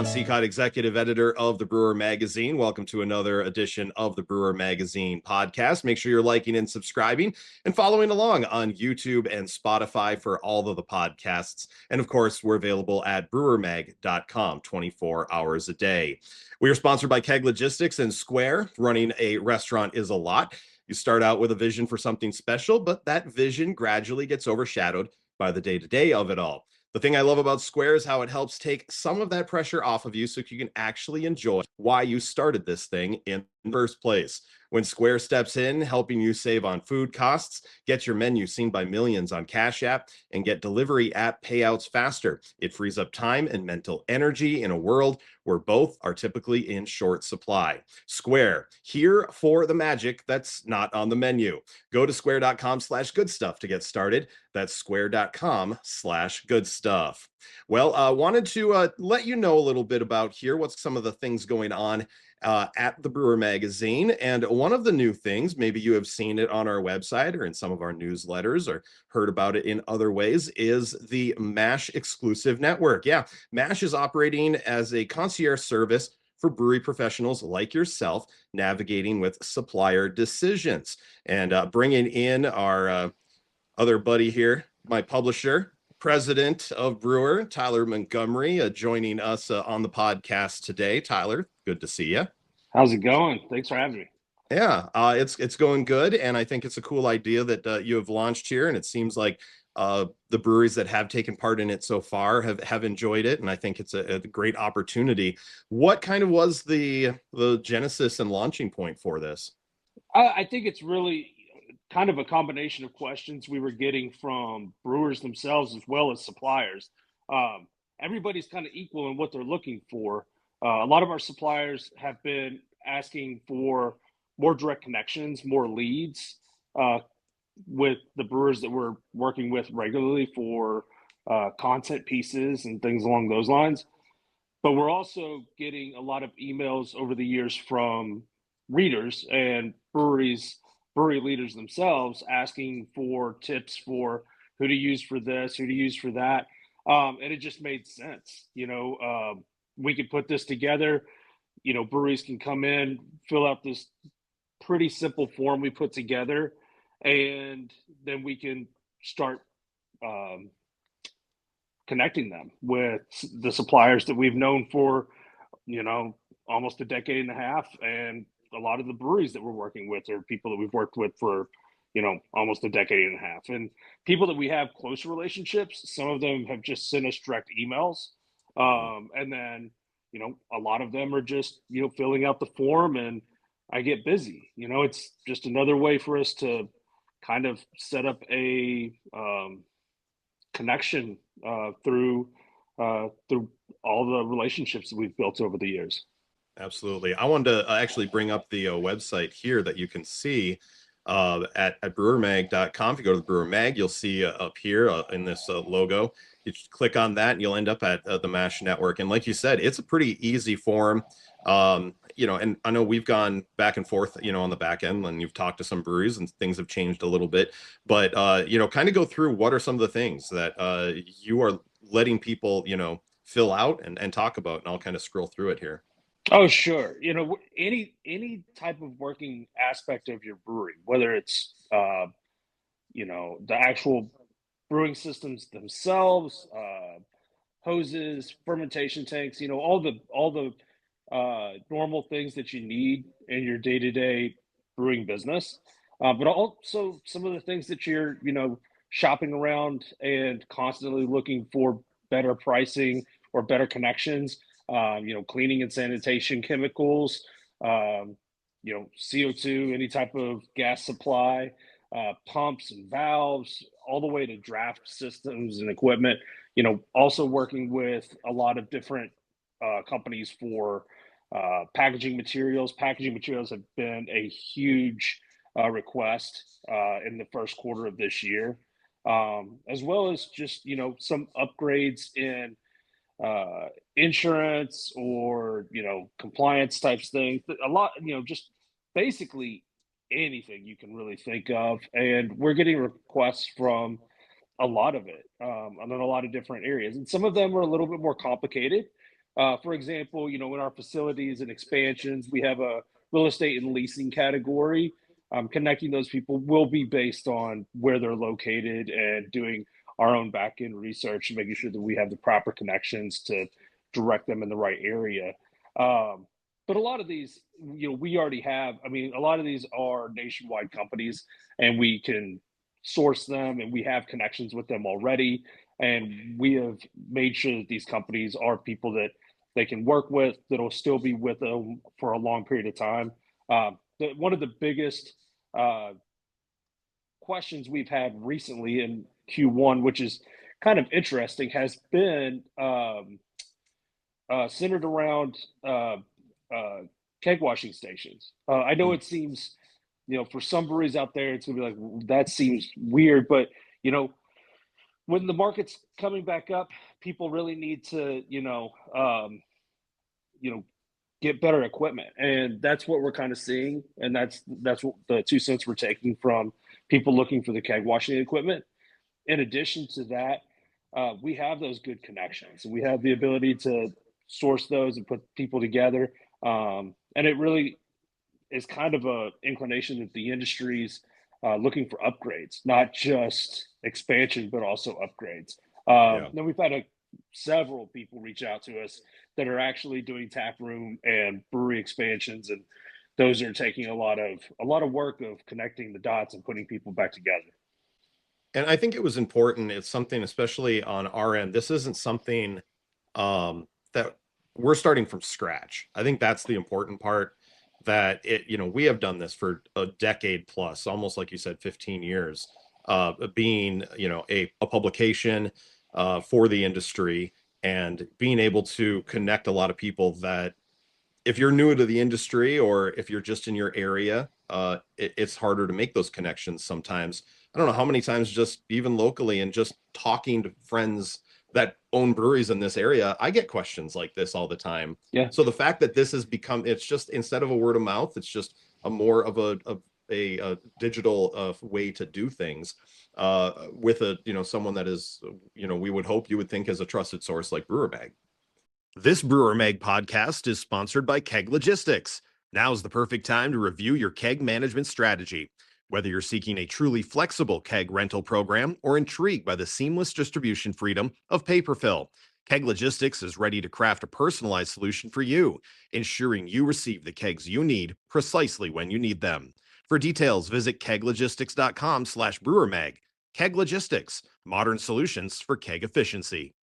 Jon Sicotte, executive editor of the Brewer Magazine. Welcome to another edition of the Brewer Magazine podcast. Make sure you're liking and subscribing and following along on YouTube and Spotify for all of the podcasts. And of course, we're available at brewermag.com 24 hours a day. We are sponsored by Keg Logistics and Square. Running a restaurant is a lot. You start out with a vision for something special, but that vision gradually gets overshadowed by the day-to-day of it all. The thing I love about Square is how it helps take some of that pressure off of you so you can actually enjoy why you started this thing in the first place. When Square steps in, helping you save on food costs, get your menu seen by millions on Cash App, and get delivery app payouts faster, it frees up time and mental energy in a world where both are typically in short supply. Square, here for the magic that's not on the menu. Go to square.com/goodstuff to get started. That's square.com/goodstuff. Well, wanted to let you know a little bit about here, what's some of the things going on at the Brewer Magazine. And one of the new things, maybe you have seen it on our website or in some of our newsletters or heard about it in other ways, is the MASH exclusive network. Yeah, MASH is operating as a concierge service for brewery professionals like yourself, navigating with supplier decisions. And bringing in our other buddy here, my publisher, president of Brewer, Tyler Montgomery, joining us on the podcast today. Tyler, good to see you. How's it going? Thanks for having me. Yeah, it's going good, and I think it's a cool idea that you have launched here, and it seems like the breweries that have taken part in it so far have enjoyed it, and I think it's a great opportunity. What kind of was the genesis and launching point for this? I think it's really kind of a combination of questions we were getting from brewers themselves as well as suppliers. Everybody's kind of equal in what they're looking for. A lot of our suppliers have been asking for more direct connections, more leads with the brewers that we're working with regularly for content pieces and things along those lines. But we're also getting a lot of emails over the years from readers and brewery leaders themselves asking for tips for who to use for this, who to use for that. And it just made sense. We could put this together. Breweries can come in, fill out this pretty simple form we put together, and then we can start connecting them with the suppliers that we've known for, almost a decade and a half. And a lot of the breweries that we're working with are people that we've worked with for, almost a decade and a half. And people that we have close relationships, some of them have just sent us direct emails. And then, a lot of them are just, filling out the form, and I get busy. It's just another way for us to kind of set up a connection through all the relationships that we've built over the years. Absolutely. I wanted to actually bring up the website here that you can see at brewermag.com. If you go to the Brewer Mag, you'll see up here in this logo, you click on that and you'll end up at the MASH network. And like you said, it's a pretty easy form. And I know we've gone back and forth, on the back end, and you've talked to some breweries and things have changed a little bit, but, kind of go through what are some of the things that you are letting people, fill out and talk about, and I'll kind of scroll through it here. Oh, sure. Any type of working aspect of your brewery, whether it's the actual brewing systems themselves, hoses, fermentation tanks, all the normal things that you need in your day-to-day brewing business, but also some of the things that you're shopping around and constantly looking for better pricing or better connections. Cleaning and sanitation chemicals, CO2, any type of gas supply, pumps and valves, all the way to draft systems and equipment. Also working with a lot of different companies for packaging materials. Packaging materials have been a huge request in the first quarter of this year, as well as just, some upgrades in insurance or compliance types things, a lot, just basically anything you can really think of. And we're getting requests from a lot of it, and in a lot of different areas, and some of them are a little bit more complicated, For example, in our facilities and expansions, we have a real estate and leasing category. Connecting those people will be based on where they're located and doing our own back end research and making sure that we have the proper connections to direct them in the right area. Um, but a lot of these, we already have. I mean, a lot of these are nationwide companies, and we can source them, and we have connections with them already. And we have made sure that these companies are people that they can work with, that'll still be with them for a long period of time. One of the biggest uh, questions we've had recently in Q1, which is kind of interesting, has been centered around uh, keg washing stations. I know Mm. it seems, for some breweries out there, it's gonna be like, "Well, that seems weird," but when the market's coming back up, people really need to, you know, get better equipment, and that's what we're kind of seeing, and that's what the 2 cents we're taking from people looking for the keg washing equipment. In addition to that, we have those good connections, and we have the ability to source those and put people together. And it really is kind of a inclination that the industry's looking for upgrades, not just expansion, but also upgrades. Yeah. Then we've had several people reach out to us that are actually doing tap room and brewery expansions, and those are taking a lot of work of connecting the dots and putting people back together. And I think it was important. It's something, especially on our end, this isn't something that we're starting from scratch. I think that's the important part, that we have done this for a decade plus, almost like you said, 15 years, being, a publication for the industry, and being able to connect a lot of people that, if you're new to the industry or if you're just in your area, it's harder to make those connections sometimes. I don't know how many times, just even locally and just talking to friends that own breweries in this area, I get questions like this all the time. Yeah. So the fact that this has become, it's just, instead of a word of mouth, it's just a more of a digital way to do things, with someone that is, we would hope you would think is a trusted source like Brewer Mag. This Brewer Mag podcast is sponsored by Keg Logistics. Now's the perfect time to review your keg management strategy. Whether you're seeking a truly flexible keg rental program or intrigued by the seamless distribution freedom of paper fill, Keg Logistics is ready to craft a personalized solution for you, ensuring you receive the kegs you need precisely when you need them. For details, visit keglogistics.com/brewermag. Keg Logistics, modern solutions for keg efficiency.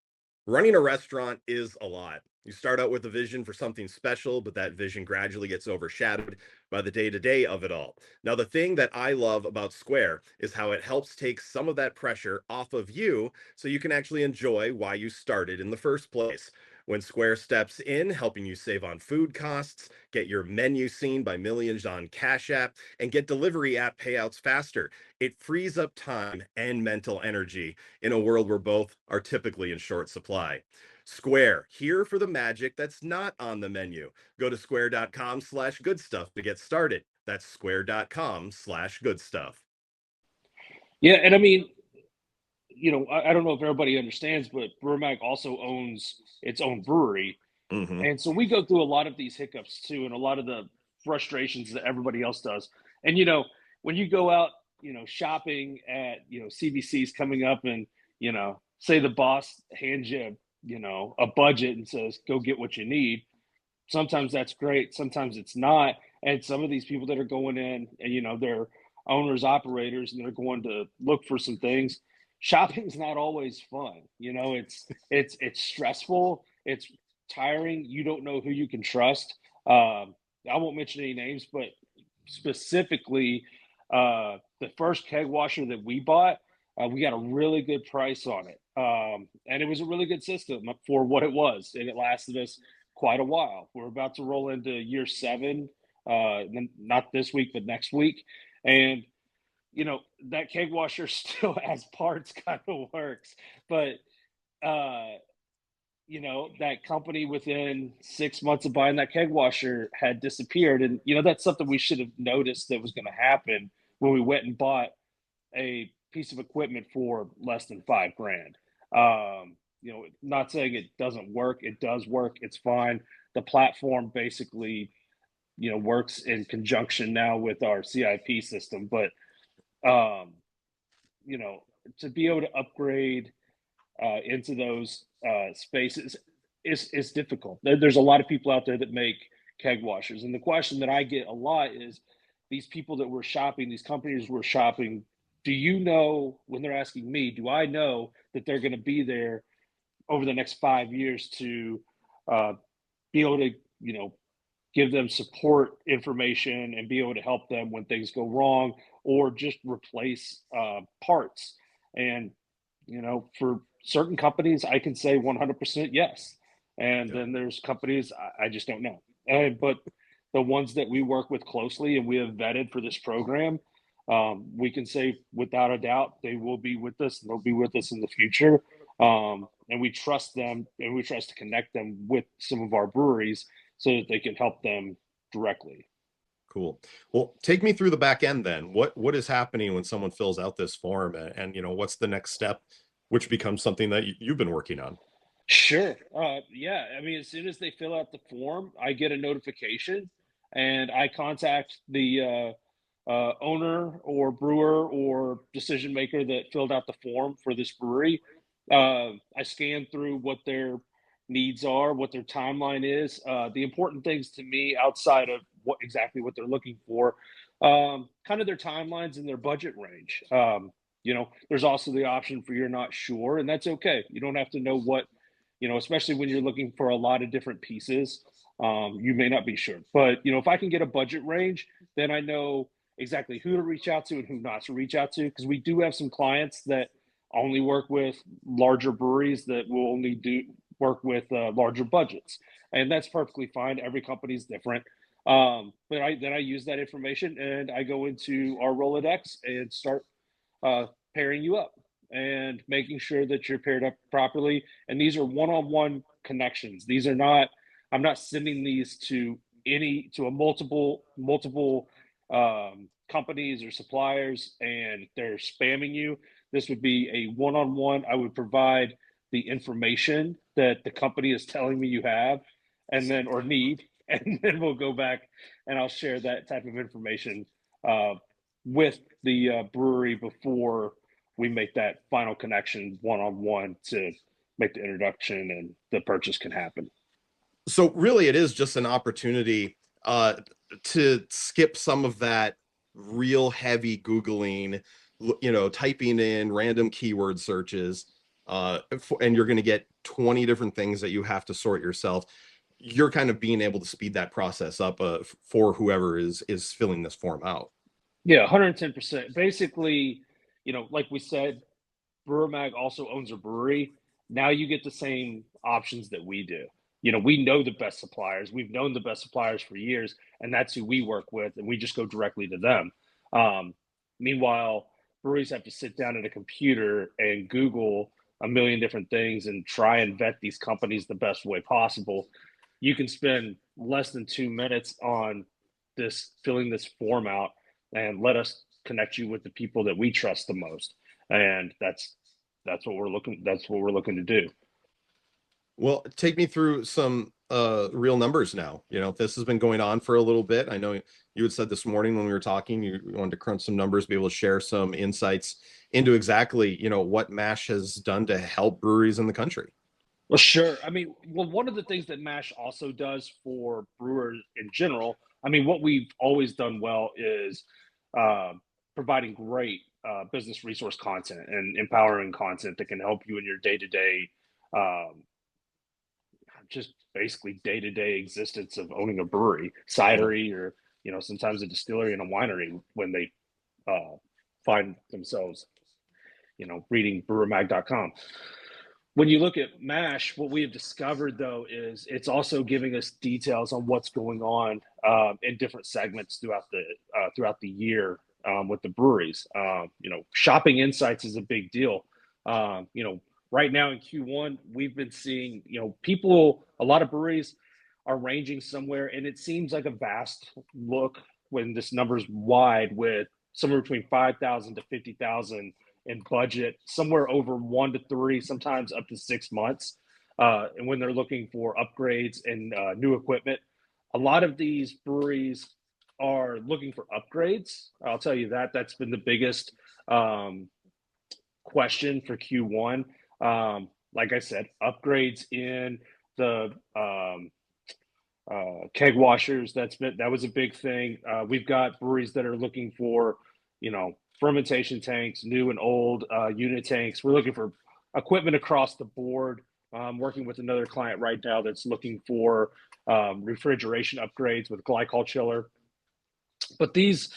Running a restaurant is a lot. You start out with a vision for something special, but that vision gradually gets overshadowed by the day-to-day of it all. Now, the thing that I love about Square is how it helps take some of that pressure off of you, so you can actually enjoy why you started in the first place. When Square steps in, helping you save on food costs, get your menu seen by millions on Cash App, and get delivery app payouts faster, it frees up time and mental energy in a world where both are typically in short supply. Square, here for the magic that's not on the menu. Go to square.com/good stuff to get started. That's square.com/good stuff. Yeah, and I mean, I don't know if everybody understands, but Brewer Mag also owns its own brewery. Mm-hmm. And so we go through a lot of these hiccups too, and a lot of the frustrations that everybody else does. And when you go out, shopping at CBC's coming up, and say the boss hands you a budget and says go get what you need. Sometimes that's great, sometimes it's not. And some of these people that are going in, and they're owners, operators, and they're going to look for some things. Shopping's not always fun. It's stressful. It's tiring. You don't know who you can trust. I won't mention any names, but specifically, the first keg washer that we bought, we got a really good price on it, and it was a really good system for what it was, and it lasted us quite a while. We're about to roll into year 7, not this week, but next week, and that keg washer still has parts, kind of works, but uh, that company within 6 months of buying that keg washer had disappeared. And, that's something we should have noticed that was going to happen when we went and bought a piece of equipment for less than $5,000. not saying it doesn't work. It does work. It's fine. The platform basically, works in conjunction now with our CIP system. But, um, you know, to be able to upgrade into those spaces is difficult. There's a lot of people out there that make keg washers. And the question that I get a lot is these people that we're shopping, these companies we're shopping, do you know, when they're asking me, do I know that they're going to be there over the next 5 years to uh, be able to, give them support information and be able to help them when things go wrong or just replace parts. And, for certain companies, I can say 100% yes. And Yeah. then there's companies I just don't know. But the ones that we work with closely and we have vetted for this program, we can say without a doubt they will be with us and they'll be with us in the future. And we trust them and we trust to connect them with some of our breweries so that they can help them directly. Cool. Well, take me through the back end then. What is happening when someone fills out this form, and what's the next step, which becomes something that you've been working on? Sure. Yeah. I mean, as soon as they fill out the form, I get a notification and I contact the owner or brewer or decision maker that filled out the form for this brewery. I scan through what their needs are, what their timeline is. The important things to me outside of what they're looking for, kind of their timelines and their budget range. There's also the option for you're not sure, and that's okay. You don't have to know what, especially when you're looking for a lot of different pieces. You may not be sure, but if I can get a budget range, then I know exactly who to reach out to and who not to reach out to. Because we do have some clients that only work with larger breweries that will only do work with larger budgets, and that's perfectly fine. Every company's different. But I use that information and I go into our Rolodex and start uh, pairing you up and making sure that you're paired up properly. And these are one-on-one connections. These are not. I'm not sending these to a multiple companies or suppliers, and they're spamming you. This would be a one-on-one. I would provide the information that the company is telling me you have, and then or need, and then we'll go back and I'll share that type of information uh, with the brewery before we make that final connection one on one to make the introduction and the purchase can happen. So really, it is just an opportunity uh, to skip some of that real heavy Googling, typing in random keyword searches, and you're going to get 20 different things that you have to sort yourself. You're kind of being able to speed that process up for whoever is filling this form out. Yeah, 110%. Basically, like we said, Brewer Mag also owns a brewery. Now you get the same options that we do. We know the best suppliers. We've known the best suppliers for years, and that's who we work with, and we just go directly to them. Um, Meanwhile, breweries have to sit down at a computer and Google a million different things and try and vet these companies the best way possible. You can spend less than 2 minutes on this, filling this form out, and let us connect you with the people that we trust the most. And that's what we're looking to do. Well, take me through some real numbers now. This has been going on for a little bit. I know you had said this morning when we were talking, you wanted to crunch some numbers, be able to share some insights into exactly, what MASH has done to help breweries in the country. Well, sure. I mean, well, one of the things that MASH also does for brewers in general, I mean, what we've always done well is uh, providing great business resource content and empowering content that can help you in your day to day, just basically day to day existence of owning a brewery, Yeah. cidery, or sometimes a distillery and a winery when they find themselves, reading brewermag.com. When you look at MASH, what we have discovered though is it's also giving us details on what's going on in different segments throughout the year with the breweries. Shopping insights is a big deal. Right now in Q1, we've been seeing people. A lot of breweries are ranging somewhere, and it seems like a vast look when this number's wide with somewhere between 5,000 to 50,000 and budget somewhere over 1 to 3, sometimes up to 6 months. And when they're looking for upgrades and new equipment, a lot of these breweries are looking for upgrades. I'll tell you that that's been the biggest question for Q1. Like I said, upgrades in the keg washers. That was a big thing. We've got breweries that are looking for, fermentation tanks, new and old unit tanks. We're looking for equipment across the board. Working with another client right now that's looking for refrigeration upgrades with glycol chiller. But these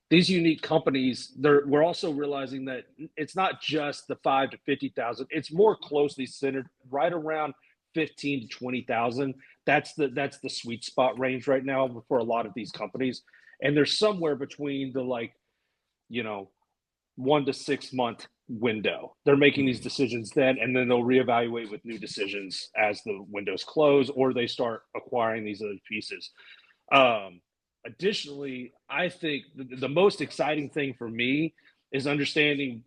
unique companies, we're also realizing that it's not just the 5 to 50,000. It's more closely centered right around 15 to 20,000. That's the sweet spot range right now for a lot of these companies, and they're somewhere between the 1 to 6 month window. They're making these decisions then, and then they'll reevaluate with new decisions as the windows close or they start acquiring these other pieces. Additionally, I think the most exciting thing for me is understanding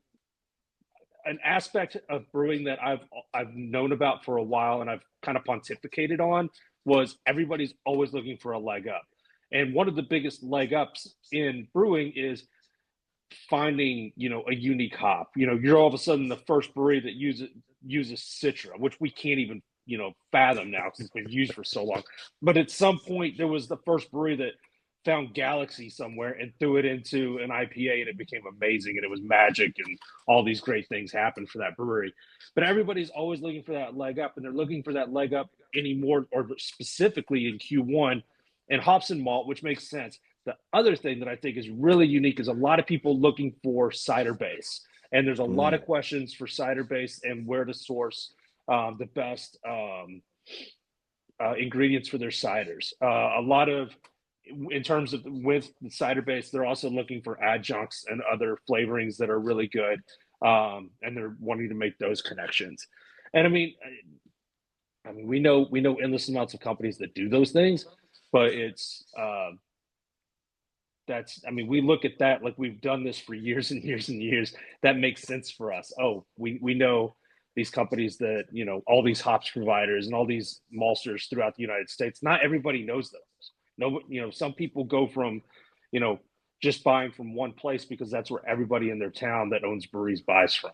an aspect of brewing that I've known about for a while and I've kind of pontificated on was everybody's always looking for a leg up. And one of the biggest leg ups in brewing is finding, a unique hop. You're all of a sudden the first brewery that uses Citra, which we can't even, fathom now because it's been used for so long. But at some point there was the first brewery that found Galaxy somewhere and threw it into an IPA and it became amazing and it was magic and all these great things happened for that brewery. But everybody's always looking for that leg up, and they're looking for that leg up anymore, or specifically in Q1 and hops and malt, which makes sense. The other thing that I think is really unique is a lot of people looking for cider base, and there's a lot of questions for cider base and where to source the best ingredients for their ciders. A lot of, in terms of with the cider base, they're also looking for adjuncts and other flavorings that are really good, and they're wanting to make those connections. And I mean, we know endless amounts of companies that do those things, but it's we look at that like we've done this for years and years and years. That makes sense for us. Oh, we know these companies that, all these hops providers and all these maltsters throughout the United States. Not everybody knows those. No, some people go from, just buying from one place because that's where everybody in their town that owns breweries buys from,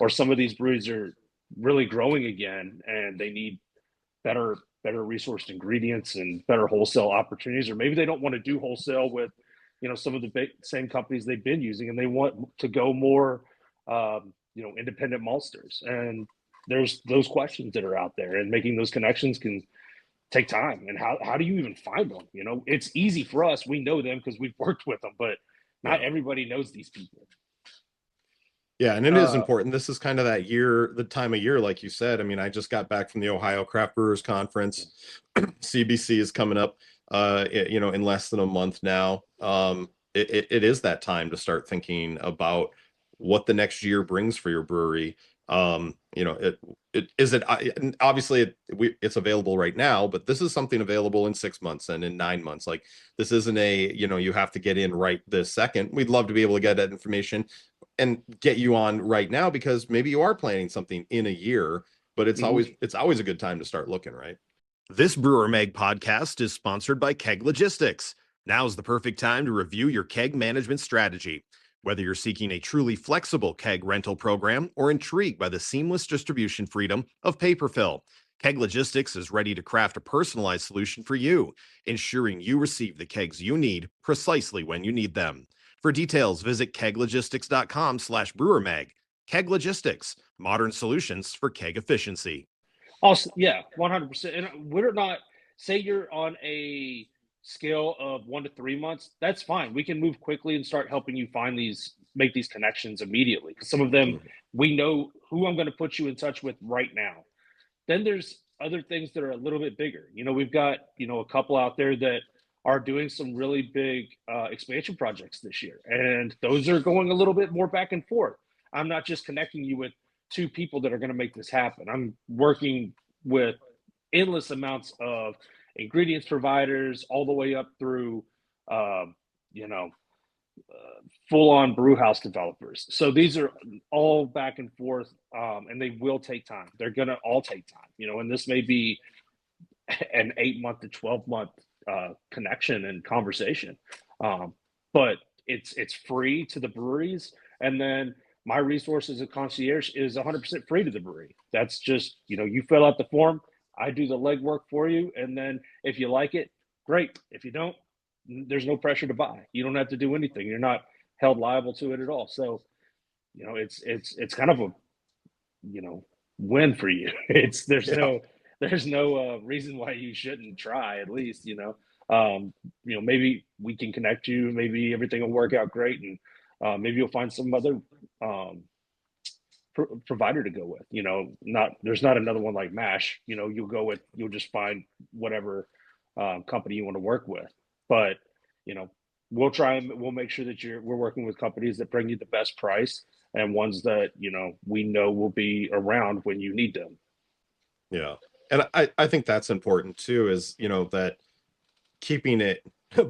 or some of these breweries are really growing again and they need better resourced ingredients and better wholesale opportunities, or maybe they don't want to do wholesale with, some of the same companies they've been using, and they want to go more, independent maltsters. And there's those questions that are out there, and making those connections can take time. And how do you even find them? It's easy for us. We know them because we've worked with them, but not everybody knows these people. Yeah, and it is important. This is kind of the time of year, like you said. I mean, I just got back from the Ohio Craft Brewers Conference. CBC is coming up, in less than a month now. It is that time to start thinking about what the next year brings for your brewery. Obviously it's available right now, but this is something available in 6 months and in 9 months. Like, this isn't you have to get in right this second. We'd love to be able to get that information and get you on right now, because maybe you are planning something in a year, but it's always a good time to start looking, right? This Brewer Mag podcast is sponsored by Keg Logistics. Now's the perfect time to review your keg management strategy. Whether you're seeking a truly flexible keg rental program or intrigued by the seamless distribution freedom of paper fill, Keg Logistics is ready to craft a personalized solution for you, ensuring you receive the kegs you need precisely when you need them. For details, visit keglogistics.com/brewermag. Keg Logistics, modern solutions for keg efficiency. Also, yeah, 100%. And we're not, say you're on a scale of 1 to 3 months, that's fine. We can move quickly and start helping you make these connections immediately. Because some of them, we know who I'm going to put you in touch with right now. Then there's other things that are a little bit bigger. We've got, a couple out there that are doing some really big expansion projects this year. And those are going a little bit more back and forth. I'm not just connecting you with 2 people that are going to make this happen. I'm working with endless amounts of ingredients providers all the way up through, full-on brew house developers. So these are all back and forth, and they will take time. They're going to all take time, and this may be an 8-month to 12-month connection and conversation. But it's free to the breweries, and then my resource as a concierge is 100% free to the brewery. That's just, you fill out the form, I do the legwork for you, and then if you like it, great. If you don't, there's no pressure to buy. You don't have to do anything. You're not held liable to it at all. So, it's kind of a, win for you. There's no reason why you shouldn't try, at least. Maybe we can connect you, maybe everything will work out great, and maybe you'll find some other provider to go with. There's not another one like MASH. You'll just find whatever company you want to work with. But we'll try and we'll make sure that we're working with companies that bring you the best price and ones that we know will be around when you need them. Yeah. And I think that's important too, is that keeping it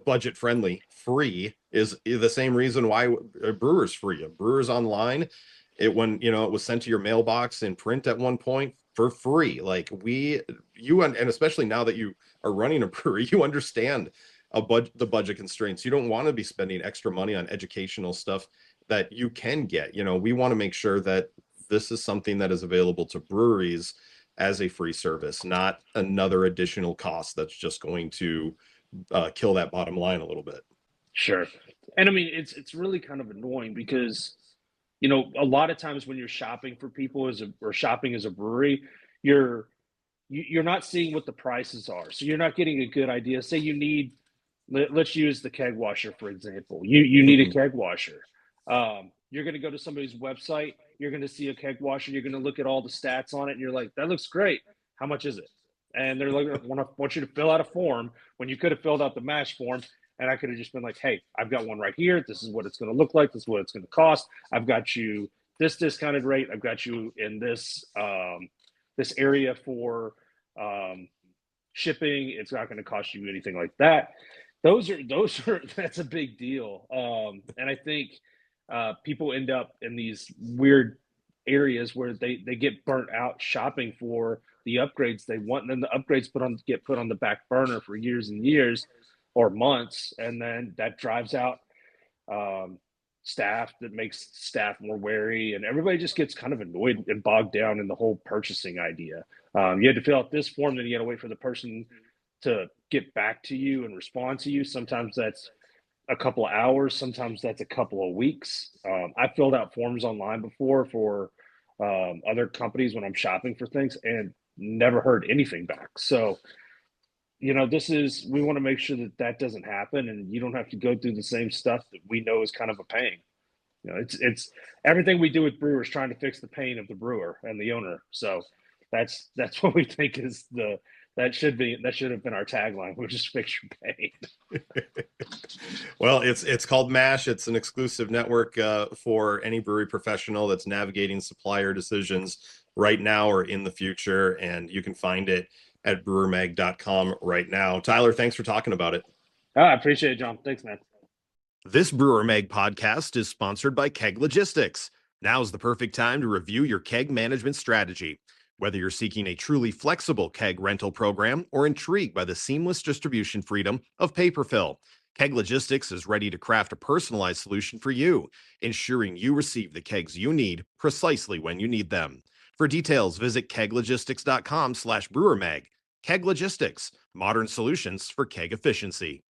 budget friendly, free, is the same reason why a brewer's free. A brewer's online, it was sent to your mailbox in print at one point for free. Like and especially now that you are running a brewery, you understand the budget constraints. You don't want to be spending extra money on educational stuff that you can get. We want to make sure that this is something that is available to breweries as a free service, not another additional cost that's just going to kill that bottom line a little bit. Sure. And I mean, it's really kind of annoying because, a lot of times when you're shopping for people or shopping as a brewery, you're not seeing what the prices are. So you're not getting a good idea. Say you need, let's use the keg washer, for example. You need a keg washer. You're going to go to somebody's website. You're going to see a keg washer. You're going to look at all the stats on it. And you're like, that looks great. How much is it? And they're like, want you to fill out a form when you could have filled out the MASH form. And I could have just been like, hey, I've got one right here. This is what it's going to look like. This is what it's going to cost. I've got you this discounted rate. I've got you in this this area for shipping. It's not going to cost you anything like that. Those are that's a big deal. And I think people end up in these weird areas where they get burnt out shopping for the upgrades they want, and then the upgrades get put on the back burner for years and years or months, and then that drives out staff, that makes staff more wary, and everybody just gets kind of annoyed and bogged down in the whole purchasing idea. You had to fill out this form, then you got to wait for the person to get back to you and respond to you. Sometimes that's a couple of hours, sometimes that's a couple of weeks. I filled out forms online before for other companies when I'm shopping for things and never heard anything back. So we want to make sure that doesn't happen, and you don't have to go through the same stuff that we know is kind of a pain. It's everything we do with brewers, trying to fix the pain of the brewer and the owner. So that's what we think is that should have been our tagline, which is fix your pain. Well, it's called MASH. It's an exclusive network for any brewery professional that's navigating supplier decisions right now or in the future, and you can find it at brewermag.com right now. Tyler, thanks for talking about it. I appreciate it, John. Thanks, man. This Brewer Mag podcast is sponsored by Keg Logistics. Now's the perfect time to review your keg management strategy. Whether you're seeking a truly flexible keg rental program or intrigued by the seamless distribution freedom of paper fill, Keg Logistics is ready to craft a personalized solution for you, ensuring you receive the kegs you need precisely when you need them. For details, visit keglogistics.com/brewermag. Keg Logistics, modern solutions for keg efficiency.